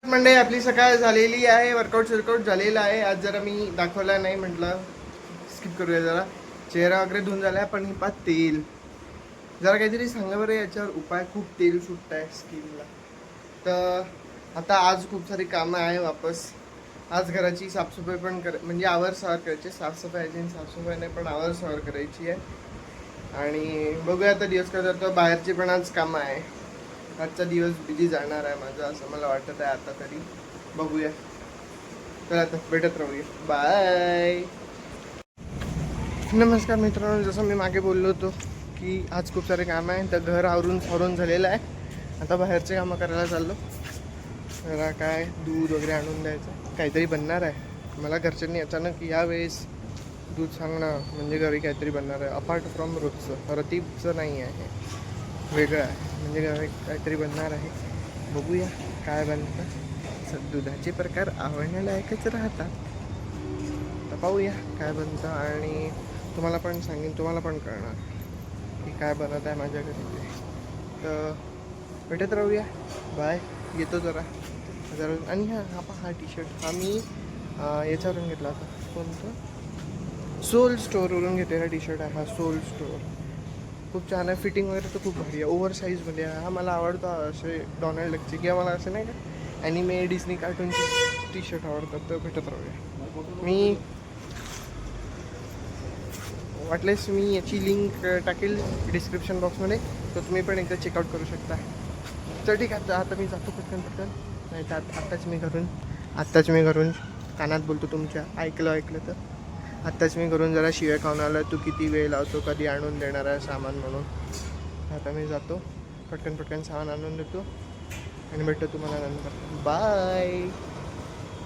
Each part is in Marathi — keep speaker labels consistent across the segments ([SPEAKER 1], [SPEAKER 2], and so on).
[SPEAKER 1] मंडळी आपली सकाळ झालेली आहे. वर्कआउट झालेला आहे. आज जरा मी दाखवला नाही, म्हटलं स्किप करूया. जरा चेहरा वगैरे धुवून झाला, पण ही पाच तेल जरा काहीतरी सांगा बरं याच्यावर उपाय. खूप तेल सुटत आहे स्किनला. तर आता आज खूप सारी कामं आहे वापस. आज घराची साफसफाई पण म्हणजे आवर सवार करायची. साफसफाई नाही, पण आवर सवार करायची आहे. आणि बघूया आता दिवस काय जातो. बाहेरची पण आज कामं आहे. आजचा दिवस बिझी जाणार आहे माझा, असं मला वाटत आहे आता तरी. बघूया. तर आता भेटत राहूया. बाय. नमस्कार मित्रांनो, जसं मी मागे बोललो होतो की आज खूप सारे काम आहे. तर घर आवरून झालेलं आहे. आता बाहेरचे कामं करायला चाललो. जरा काय दूध वगैरे आणून द्यायचं, काहीतरी बनणार आहे. मला घरच्यांनी अचानक यावेळेस दूध सांगणं म्हणजे घरी काहीतरी बनणार आहे अपार्ट फ्रॉम रोजचं. रतीबचं नाही आहे, वेगळं आहे. म्हणजे घरी काहीतरी बनणार आहे. बघूया काय बनतं. दुधाचे प्रकार आवडण्यालायकच राहतात. तर पाहूया काय बनतं आणि तुम्हाला पण सांगेन, तुम्हाला पण कळणार की काय बनत आहे माझ्या घरी ते. तर भेटत राहूया. बाय. येतो जरा. आणि हा टी शर्ट हा मी याच्यावरून घेतला होता. कोणतं? सोल स्टोअरवरून घेतलेला टी शर्ट आहे हा. सोल स्टोअर खूप छान आहे. फिटिंग वगैरे तर खूप भारी आहे. ओव्हर साईजमध्ये आहे हा. मला आवडतो असे डोनाल्ड डकचे किंवा मला असे नाही का ॲनिमे डिस्नी कार्टूनचे टी शर्ट आवडतात. तर भेटत राहूया. मी वाटल्यास मी याची लिंक टाकेल डिस्क्रिप्शन बॉक्समध्ये, तर तुम्ही पण एकदा चेकआउट करू शकता. तर ठीक आहे. आता मी जातो पटकन. नाही तर आत्ताच मी घरून कानात बोलतो तुमच्या. ऐकलं तर आत्ताच मी घरून जरा शिव्या खाऊन आलो. तू किती वेळ लावतो, कधी आणून देणार आहे सामान म्हणून. आता मी जातो पटकन सामान आणून देतो आणि भेटतो तुम्हाला नंतर. बाय.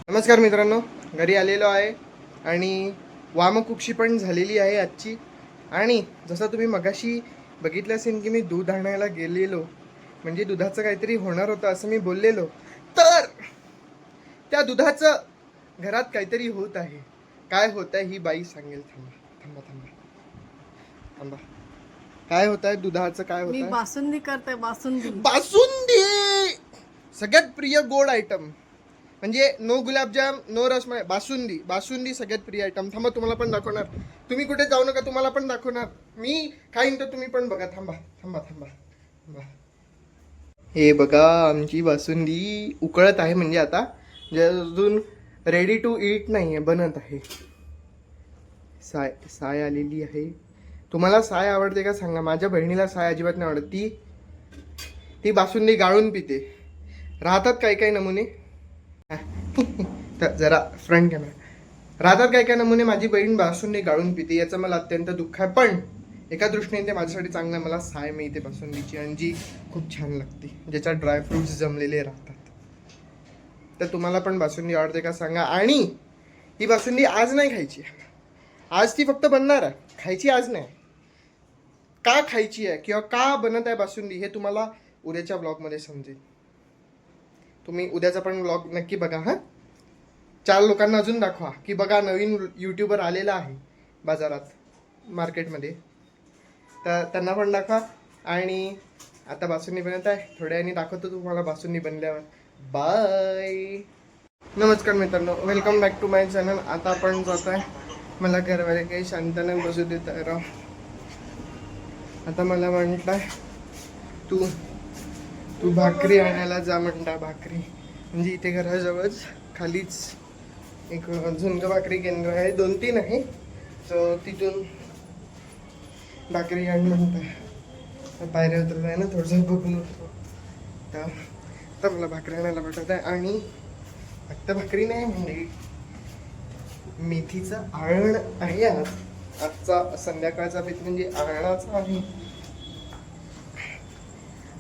[SPEAKER 1] नमस्कार मित्रांनो, घरी आलेलो आहे आणि वामकुक्षी पण झालेली आहे आजची. आणि जसं तुम्ही मगाशी बघितलं असेल की मी दूध आणायला गेलेलो, म्हणजे दुधाचं काहीतरी होणार होतं असं मी बोललेलो. तर त्या दुधाचं घरात काहीतरी होत आहे. काय होत आहे ही बाई सांगेल. थांबा. काय होत आहे दुधाचं? काय होत आहे?
[SPEAKER 2] बासुंदी करते.
[SPEAKER 1] बासुंदी सगळ्यात प्रिय गोड आयटम. म्हणजे नो गुलाबजाम, नो रसमलाई, बासुंदी सगळ्यात प्रिय आयटम. थांबा, तुम्हाला पण दाखवणार. तुम्ही कुठे जाऊ नका, तुम्हाला पण दाखवणार. मी खाईन तर तुम्ही पण बघा. थांबा. हे बघा, आमची बासुंदी उकळत आहे. म्हणजे आता जे अजून रेडी टू ईट नाही आहे, बनत आहे. साय आलेली आहे. तुम्हाला साय आवडते का सांगा. माझ्या बहिणीला साय अजिबात नाही आवडत. ती बासुंदी गाळून पिते. राहतात काही नमुने. तर जरा फ्रंट कॅमेरा. राहतात काय नमुने. माझी बहीण बासुंदी गाळून पिते, याचं मला अत्यंत दुःख आहे. पण एका दृष्टीने ते माझ्यासाठी चांगलं. मला साय मिळते बासुंदीची आणि जी खूप छान लागते, ज्याच्यात ड्रायफ्रुट्स जमलेले राहतात. तर तुम्हाला पण बासुंदी आवडते का सांगा. आणि ही बासुंदी आज नाही खायची. आज ती फक्त बनणार आहे, खायची आज नाही. का खायची आहे किंवा का बनत आहे बासुंदी हे तुम्हाला उद्याच्या ब्लॉगमध्ये समजेल. तुम्ही उद्याचा पण ब्लॉग नक्की बघा. हां, 4 लोकांना अजून दाखवा की बघा नवीन यूट्यूबर आलेला आहे बाजारात, मार्केटमध्ये. तर त्यांना पण दाखवा. आणि आता बासुंदी बनत आहे, थोड्या वेळाने दाखवतो तुम्हाला बासुंदी बनल्यावर. बाय. नमस्कार मित्रांनो, welcome back to my channel. आता आपण जात आहे. मला घरवाले काही शांत नाही बसू देत आहे राव. आता मला म्हणताय तू भाकरी आणायला जा म्हणता. भाकरी म्हणजे इथे घराजवळच खालीच एक झुणका भाकरी केंद्र आहे, 2-3 आहे. तर तिथून भाकरी आण म्हणताय. पायऱ्या उतरत आहे ना, थोडंसं बघून होतो. तर मला भाकरी आणायला पाठवत आहे. आणि फक्त भाकरी नाही, म्हणजे मेथीचं आळण आहे आज. आजचा संध्याकाळचा बेत म्हणजे आळणाचा आहे.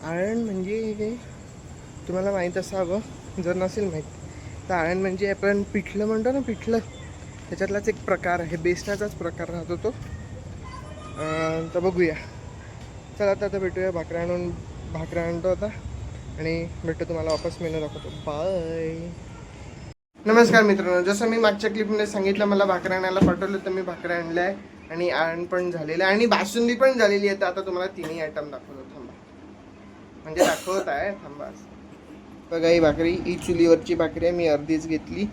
[SPEAKER 1] आळण म्हणजे तुम्हाला माहीत असावं, जर नसेल माहीत तर आळण म्हणजे आपण पिठलं म्हणतो ना, पिठलं, त्याच्यातलाच एक प्रकार आहे. बेसनाचाच प्रकार राहतो तो. तर बघूया. चला आता भेटूया. भाकऱ्या आणतो आता आणि भेटतो तुम्हाला वापस. मेनू दाखवतो. बाय. नमस्कार मित्रांनो, जसं मी मागच्या क्लिपमध्ये सांगितलं मला भाकऱ्या आणायला पाठवलं, तर मी भाकऱ्या आणल्या आहे आणि आळण पण झालेलं आहे आणि बासुंदी पण झालेली आहे. तर आता तुम्हाला तिन्ही आयटम दाखवतो. थांबा, म्हणजे दाखवत आहे. थांबा. बघा ही भाकरी, ही चुलीवरची भाकरी आहे, मी अर्धीच घेतली.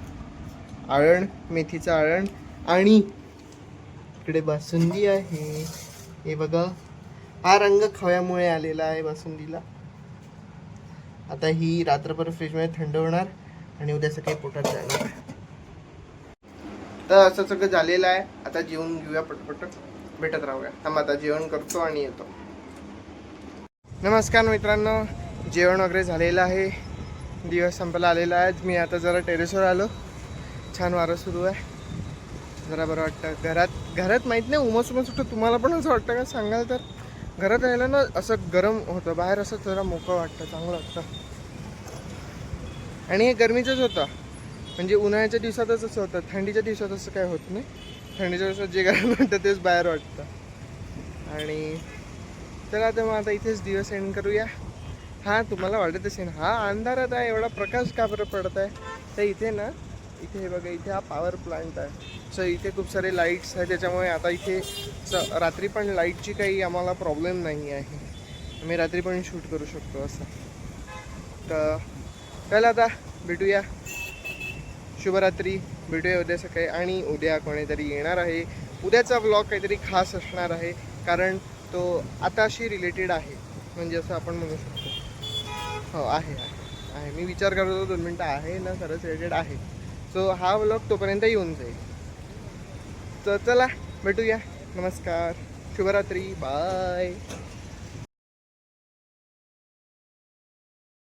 [SPEAKER 1] आळण, मेथीचं आळण, आणि इकडे बासुंदी आहे. हे बघा, हा रंग खव्यामुळे आलेला आहे बासुंदीला. आता ही रात्रभर फ्रीजमध्ये थंड होणार आणि उद्या सकाळी पोटात जाणार. तर असं सगळं झालेलं आहे. आता जेवण घेऊया पटपट, भेटत राहूया. थांब आता जेवण करतो आणि येतो. नमस्कार मित्रांनो, जेवण वगैरे झालेलं आहे, दिवस संपला आलेला आहे. मी आता जरा टेरेसवर आलो, छान वारं सुरू आहे, जरा बरं वाटतं. घरात माहीत नाही उमस सुटतं. तुम्हाला पण असं वाटतं का सांगाल तर? घरात राहिलं ना असं गरम होतं, बाहेर असं जरा मोकळं वाटतं, चांगलं वाटतं. आणि हे गरमीचंच होतं, म्हणजे उन्हाळ्याच्या दिवसातच असं होतं, थंडीच्या दिवसात असं काय होत नाही. थंडीच्या दिवसात जे गरम वाटतं तेच बाहेर वाटतं. आणि चला तर मग आता इथेच दिवस एंड करूया. हां, तुम्हाला वाटत असेल हा अंधारात आहे, एवढा प्रकाश का बरं पडत आहे? तर इथे ना, इथे हे बघा, इथे हा पॉवर प्लांट आहे. सो इथे खूप सारे लाईट्स आहेत, त्याच्यामुळे आता इथे रात्री पण लाईटची काही आम्हाला प्रॉब्लेम नाही आहे. आम्ही रात्री पण शूट करू शकतो असं. तर चला आता भेटूया, शुभरात्री. भेटूया उद्या सकाळी. आणि उद्या कोणीतरी येणार आहे. उद्याचा व्लॉग काहीतरी खास असणार आहे, कारण तो आताशी रिलेटेड आहे, म्हणजे असं आपण म्हणू शकतो. हो, आहे आहे आहे मी विचार करत होतो 2 मिनटं, आहे ना, खरंच रिलेटेड आहे. सो हा व्लॉग तोपर्यंत येऊन जाईल. तर चला भेटूया. नमस्कार, शुभरात्री, बाय.